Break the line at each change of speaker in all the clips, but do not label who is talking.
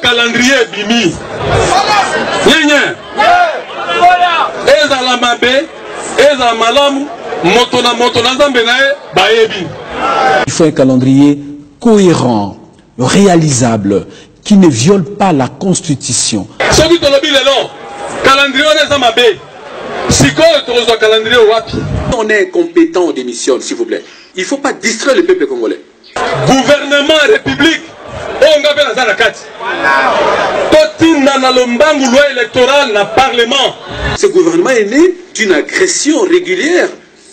calendrier bimi.
Il faut un calendrier cohérent, réalisable, qui ne viole pas la Constitution.
On est compétent, on démissionne, s'il vous plaît. Il ne faut pas distraire le peuple congolais.
Gouvernement république, on a fait la carte. Loi électorale, le Parlement.
Ce gouvernement est né d'une agression régulière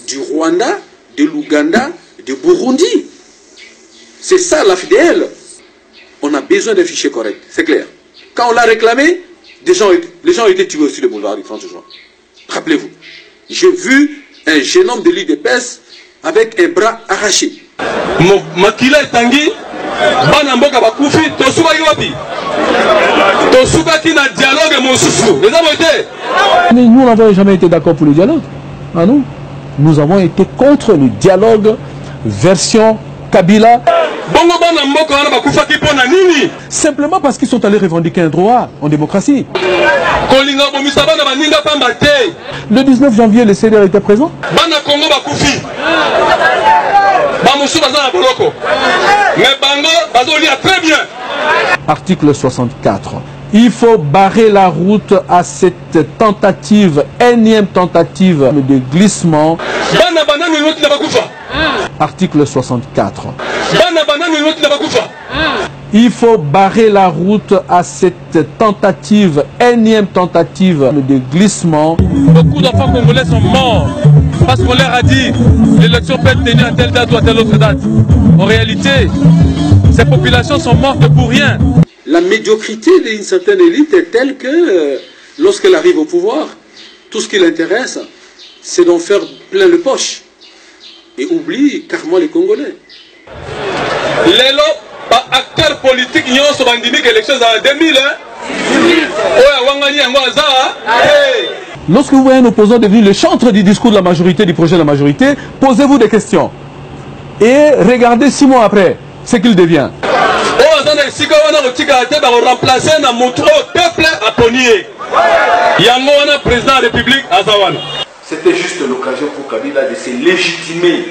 du Rwanda, de l'Ouganda, du Burundi. C'est ça la FDL. On a besoin d'un fichier correct, c'est clair. Quand on l'a réclamé, les gens ont été tués aussi le boulevard du 30 juin. Rappelez-vous, j'ai vu un jeune homme de l'IDPS avec un bras arraché.
Makila Tangi, Banamboka Bakufi, Tosuba Yopi. Tosuba qui n'a dialogue mon souffle.
Mais nous n'avons jamais été d'accord pour le dialogue. Ah non. Nous avons été contre le dialogue version Kabila. Simplement parce qu'ils sont allés revendiquer un droit en démocratie. Le 19 janvier, le CDR était présent. Article 64. Il faut barrer la route à cette tentative, énième tentative de glissement. Article 64. Il faut barrer la route à cette tentative, énième tentative de glissement.
Beaucoup d'enfants congolais sont morts parce qu'on leur a dit l'élection peut être tenue à telle date ou à telle autre date. En réalité, ces populations sont mortes pour rien.
La médiocrité d'une certaine élite est telle que lorsqu'elle arrive au pouvoir, tout ce qui l'intéresse, c'est d'en faire plein le poche. Et oublie carrément les Congolais.
Les acteurs politiques n'y ont pas dit que l'élection en 2000.
Lorsque vous voyez un opposant devenir le chantre du discours de la majorité, du projet de la majorité, posez-vous des questions. Et regardez 6 mois après ce qu'il devient.
C'était juste l'occasion pour Kabila de se légitimer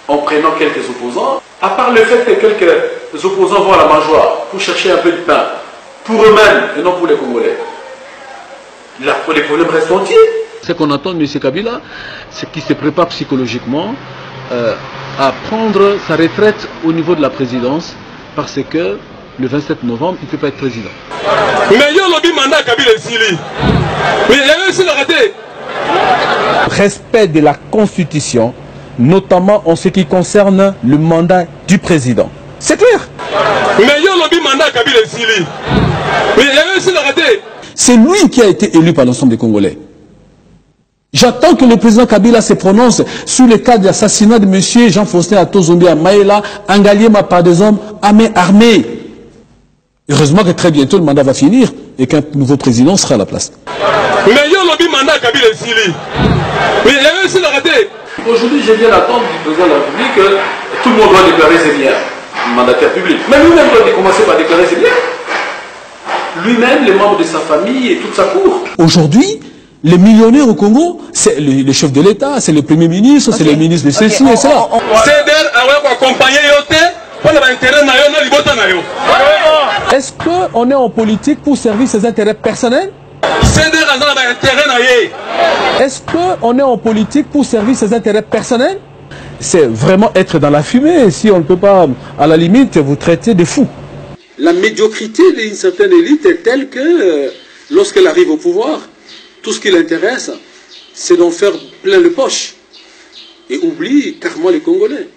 en prenant quelques opposants. À part le fait que quelques opposants vont à la mangeoire pour chercher un peu de pain, pour eux-mêmes et non pour les Congolais. Là, les problèmes restent entiers.
Ce qu'on attend de M. Kabila, c'est qu'il se prépare psychologiquement à prendre sa retraite au niveau de la présidence, parce que le 27 novembre, il ne peut pas être président.
Mais il y a le mandat Kabila ici. Mais il y a aussi le raté.
Respect de la Constitution, notamment en ce qui concerne le mandat du président. C'est clair.
Mais il y a le mandat Kabila ici. Mais il y a aussi le raté.
C'est lui qui a été élu par l'ensemble des Congolais. J'attends que le président Kabila se prononce sur le cas de l'assassinat de M. Jean-Faustin Atozombi à Maïla, Angaliema par des hommes à main armée. Heureusement que très bientôt le mandat va finir et qu'un nouveau président sera à la place.
Mais il y a le mandat Kabila ici. Mais il y a aussi le raté.
Aujourd'hui, je viens d'attendre du président de la République que tout le monde doit déclarer ses biens, le mandataire public. Mais lui-même doit commencer par déclarer ses biens. Lui-même, les membres de sa famille et toute sa cour.
Aujourd'hui, les millionnaires au Congo, c'est le chef de l'État, c'est le premier ministre, c'est le ministre de ceci et cela. Est-ce qu'on est en politique pour servir ses intérêts personnels? Est-ce qu'on est en politique pour servir ses intérêts personnels? C'est vraiment être dans la fumée si on ne peut pas, à la limite, vous traiter de fou.
La médiocrité d'une certaine élite est telle que lorsqu'elle arrive au pouvoir, tout ce qui l'intéresse, c'est d'en faire plein le poche. Et oublie carrément les Congolais.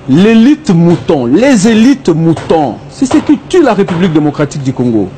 L'élite mouton, les élites moutons, c'est ce qui tue la République démocratique du Congo.